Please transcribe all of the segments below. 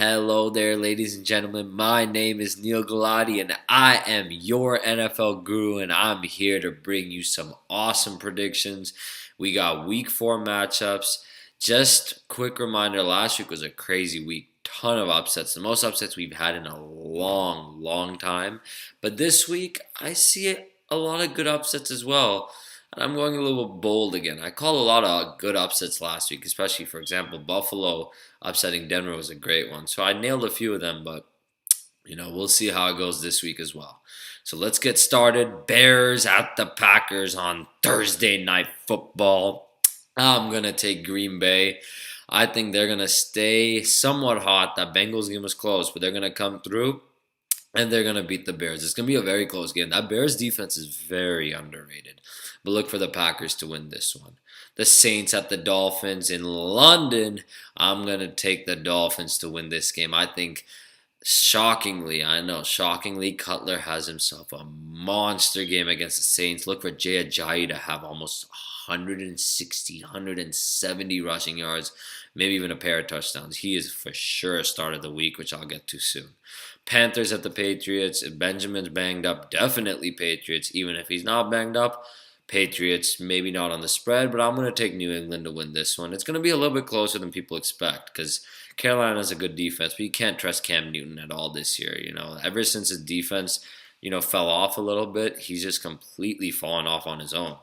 Hello there, ladies and gentlemen. My name is Neal Galati, and I am your NFL guru, and I'm here to bring you some awesome predictions. We got week 4 matchups. Just quick reminder, last week was a crazy week. Ton of upsets. The most upsets we've had in a long time. But this week, I see a lot of good upsets as well. And I'm going a little bold again. I called a lot of good upsets last week, especially, for example, Buffalo upsetting Denver was a great one. So I nailed a few of them, but we'll see how it goes this week as well. So let's get started. Bears at the Packers on Thursday Night Football. I'm going to take Green Bay. I think they're going to stay somewhat hot. That Bengals game was close, but they're going to come through and they're going to beat the Bears. It's going to be a very close game. That Bears defense is very underrated. But look for the Packers to win this one. The Saints at the Dolphins in London. I'm going to take the Dolphins to win this game. I think, shockingly, Cutler has himself a monster game against the Saints. Look for Ajayi to have almost 160, 170 rushing yards, maybe even a pair of touchdowns. He is for sure a start of the week, which I'll get to soon. Panthers at the Patriots. If Benjamin's banged up, definitely Patriots. Even if he's not banged up, Patriots, maybe not on the spread, but I'm going to take New England to win this one. It's going to be a little bit closer than people expect because Carolina's a good defense, but you can't trust Cam Newton at all this year. Ever since his defense, fell off a little bit, he's just completely fallen off on his own.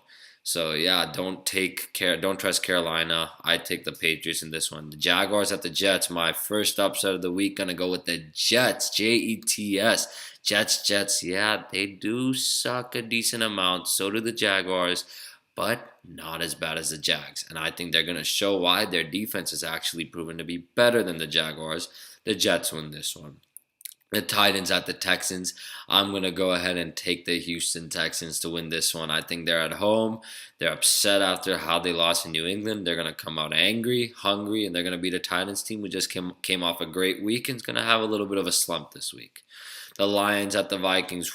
So yeah, don't trust Carolina. I take the Patriots in this one. The Jaguars at the Jets. My first upset of the week. Gonna go with the Jets. Jets. Jets. Yeah, they do suck a decent amount. So do the Jaguars, but not as bad as the Jags. And I think they're gonna show why. Their defense is actually proven to be better than the Jaguars. The Jets win this one. The Titans at the Texans. I'm going to go ahead and take the Houston Texans to win this one. I think they're at home. They're upset after how they lost in New England. They're going to come out angry, hungry, and they're going to beat a Titans team who just came off a great week and is going to have a little bit of a slump this week. The Lions at the Vikings.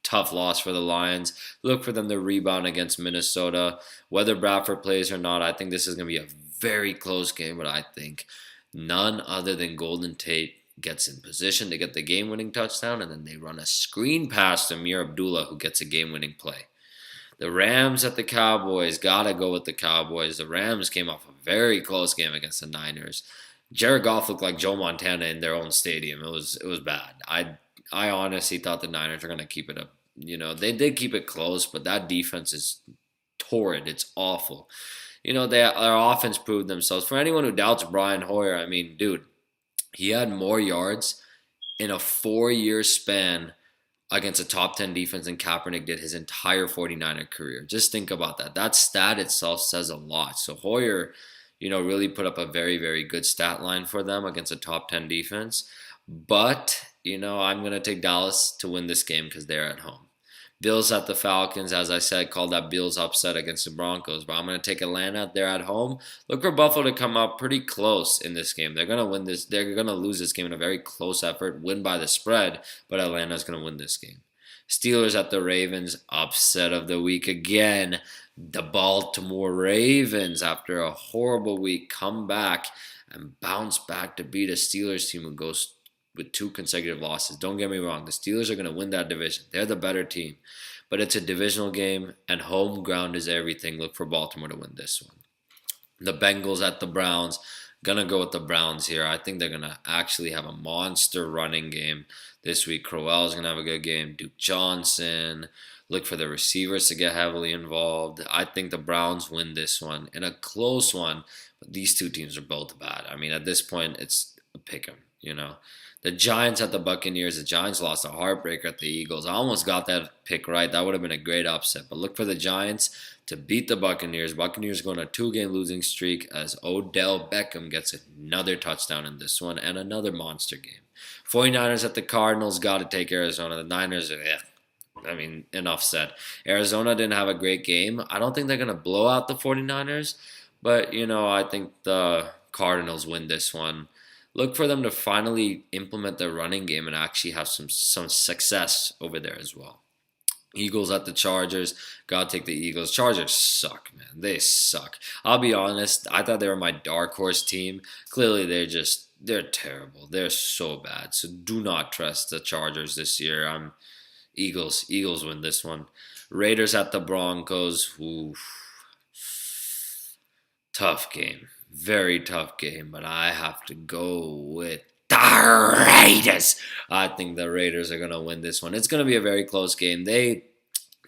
Tough loss for the Lions. Look for them to rebound against Minnesota. Whether Bradford plays or not, I think this is going to be a very close game, but I think none other than Golden Tate gets in position to get the game-winning touchdown, and then they run a screen pass to Amir Abdullah, who gets a game-winning play. The Rams at the Cowboys. Gotta go with the Cowboys. The Rams came off a very close game against the Niners. Jared Goff looked like Joe Montana in their own stadium. It was bad. I honestly thought the Niners were going to keep it up. They did keep it close, but that defense is torrid. It's awful. Their offense proved themselves. For anyone who doubts Brian Hoyer, I mean, dude, he had more yards in a 4-year span against a top 10 defense than Kaepernick did his entire 49er career. Just think about that. That stat itself says a lot. So Hoyer, really put up a very, very good stat line for them against a top 10 defense. But, I'm going to take Dallas to win this game because they're at home. Bills at the Falcons, as I said, called that Bills upset against the Broncos. But I'm going to take Atlanta. They're at home. Look for Buffalo to come out pretty close in this game. They're going to win this. They're going to lose this game in a very close effort, win by the spread, but Atlanta's going to win this game. Steelers at the Ravens, upset of the week again. The Baltimore Ravens, after a horrible week, come back and bounce back to beat a Steelers team who goes with 2 consecutive losses. Don't get me wrong. The Steelers are going to win that division. They're the better team. But it's a divisional game, and home ground is everything. Look for Baltimore to win this one. The Bengals at the Browns. Going to go with the Browns here. I think they're going to actually have a monster running game this week. Crowell is going to have a good game. Duke Johnson. Look for the receivers to get heavily involved. I think the Browns win this one in a close one. But these two teams are both bad. I mean, at this point, it's a pick 'em, The Giants at the Buccaneers. The Giants lost a heartbreaker at the Eagles. I almost got that pick right. That would have been a great upset. But look for the Giants to beat the Buccaneers. Buccaneers go on a 2-game losing streak as Odell Beckham gets another touchdown in this one and another monster game. 49ers at the Cardinals. Got to take Arizona. The Niners enough said. Arizona didn't have a great game. I don't think they're going to blow out the 49ers. But, I think the Cardinals win this one. Look for them to finally implement their running game and actually have some success over there as well. Eagles at the Chargers. Gotta take the Eagles. Chargers suck, man. They suck. I'll be honest. I thought they were my dark horse team. Clearly, they're terrible. They're so bad. So do not trust the Chargers this year. Eagles. Eagles win this one. Raiders at the Broncos. Oof. Tough game. Very tough game. But I have to go with the Raiders. I think the Raiders are going to win this one. It's going to be a very close game. They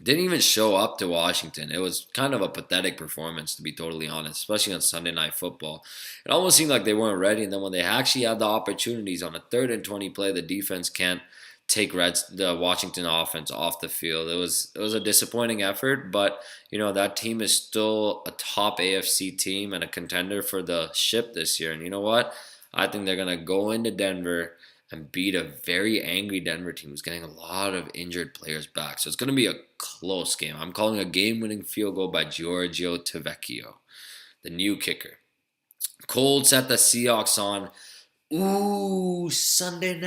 didn't even show up to Washington. It was kind of a pathetic performance, to be totally honest, especially on Sunday Night Football. It almost seemed like they weren't ready, and then when they actually had the opportunities on a 3rd and 20 play, the defense can't take the Washington offense off the field. It was a disappointing effort, but that team is still a top AFC team and a contender for the ship this year. And you know what? I think they're gonna go into Denver and beat a very angry Denver team who's getting a lot of injured players back. So it's gonna be a close game. I'm calling a game-winning field goal by Giorgio Tavcchio, the new kicker. Colts at the Seahawks on. Ooh, Sunday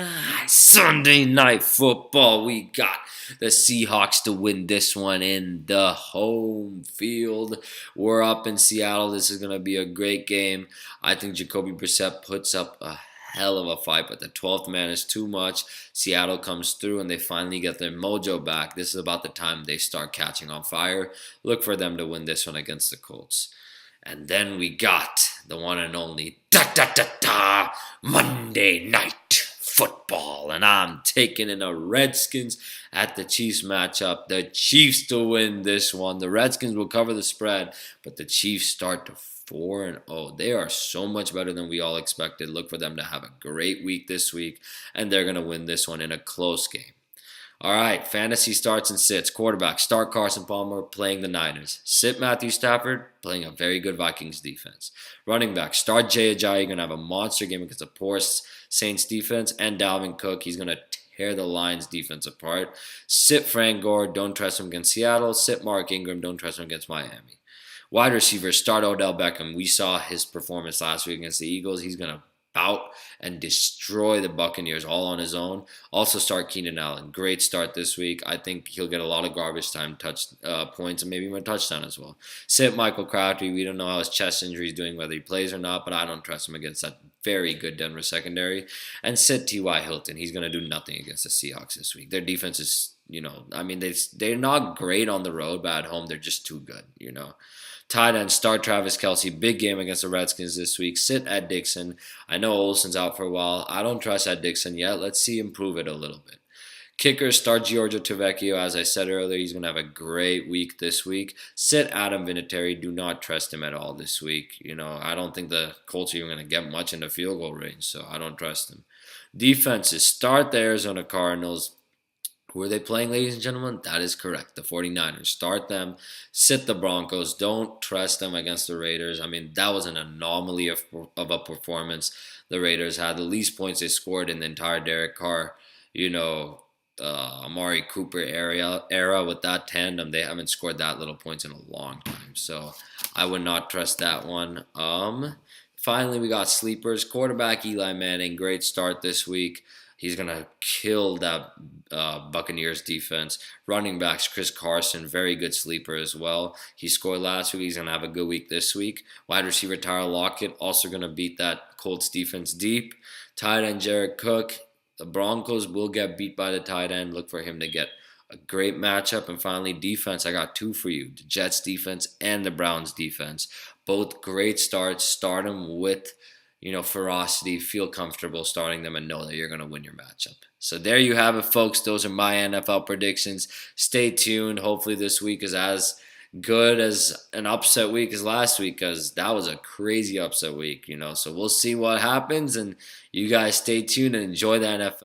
night football. We got the Seahawks to win this one in the home field. We're up in Seattle. This is going to be a great game. I think Jacoby Brissett puts up a hell of a fight, but the 12th man is too much. Seattle comes through and they finally get their mojo back. This is about the time they start catching on fire. Look for them to win this one against the Colts. And then we got the one and only Monday Night Football. And I'm taking in the Redskins at the Chiefs matchup. The Chiefs to win this one. The Redskins will cover the spread, but the Chiefs start to 4-0. They are so much better than we all expected. Look for them to have a great week this week, and they're going to win this one in a close game. All right, fantasy starts and sits. Quarterback, start Carson Palmer playing the Niners. Sit Matthew Stafford playing a very good Vikings defense. Running back, start Ajayi. Going to have a monster game against a poor Saints defense. And Dalvin Cook, he's going to tear the Lions defense apart. Sit Frank Gore, don't trust him against Seattle. Sit Mark Ingram, don't trust him against Miami. Wide receiver, start Odell Beckham. We saw his performance last week against the Eagles. He's going to out and destroy the Buccaneers all on his own. Also start Keenan Allen. Great start this week. I think he'll get a lot of garbage time points and maybe even a touchdown as well. Sit Michael Crabtree. We don't know how his chest injury is doing, whether he plays or not, but I don't trust him against that very good Denver secondary. And sit T.Y. Hilton. He's going to do nothing against the Seahawks this week. Their defense is, they're not great on the road, but at home they're just too good, Tight end, start Travis Kelce. Big game against the Redskins this week. Sit at Dickson. I know Olsen's out for a while. I don't trust at Dickson yet. Let's see him prove it a little bit. Kicker, start Giorgio Tavcchio. As I said earlier, he's going to have a great week this week. Sit Adam Vinateri. Do not trust him at all this week. I don't think the Colts are even going to get much in the field goal range, so I don't trust him. Defenses, start the Arizona Cardinals. Who are they playing, ladies and gentlemen? That is correct. The 49ers. Start them. Sit the Broncos. Don't trust them against the Raiders. That was an anomaly of a performance the Raiders had. The least points they scored in the entire Derek Carr, Amari Cooper era with that tandem. They haven't scored that little points in a long time. So I would not trust that one. Finally, we got sleepers. Quarterback Eli Manning. Great start this week. He's going to kill that Buccaneers defense. Running backs, Chris Carson, very good sleeper as well. He scored last week. He's going to have a good week this week. Wide receiver Tyler Lockett, also going to beat that Colts defense deep. Tight end Jared Cook. The Broncos will get beat by the tight end. Look for him to get a great matchup. And finally, defense, I got two for you. The Jets defense and the Browns defense. Both great starts. Start them with ferocity, feel comfortable starting them, and know that you're going to win your matchup. So there you have it, folks. Those are my NFL predictions. Stay tuned. Hopefully this week is as good as an upset week as last week, because that was a crazy upset week, So we'll see what happens, and you guys stay tuned and enjoy the NFL.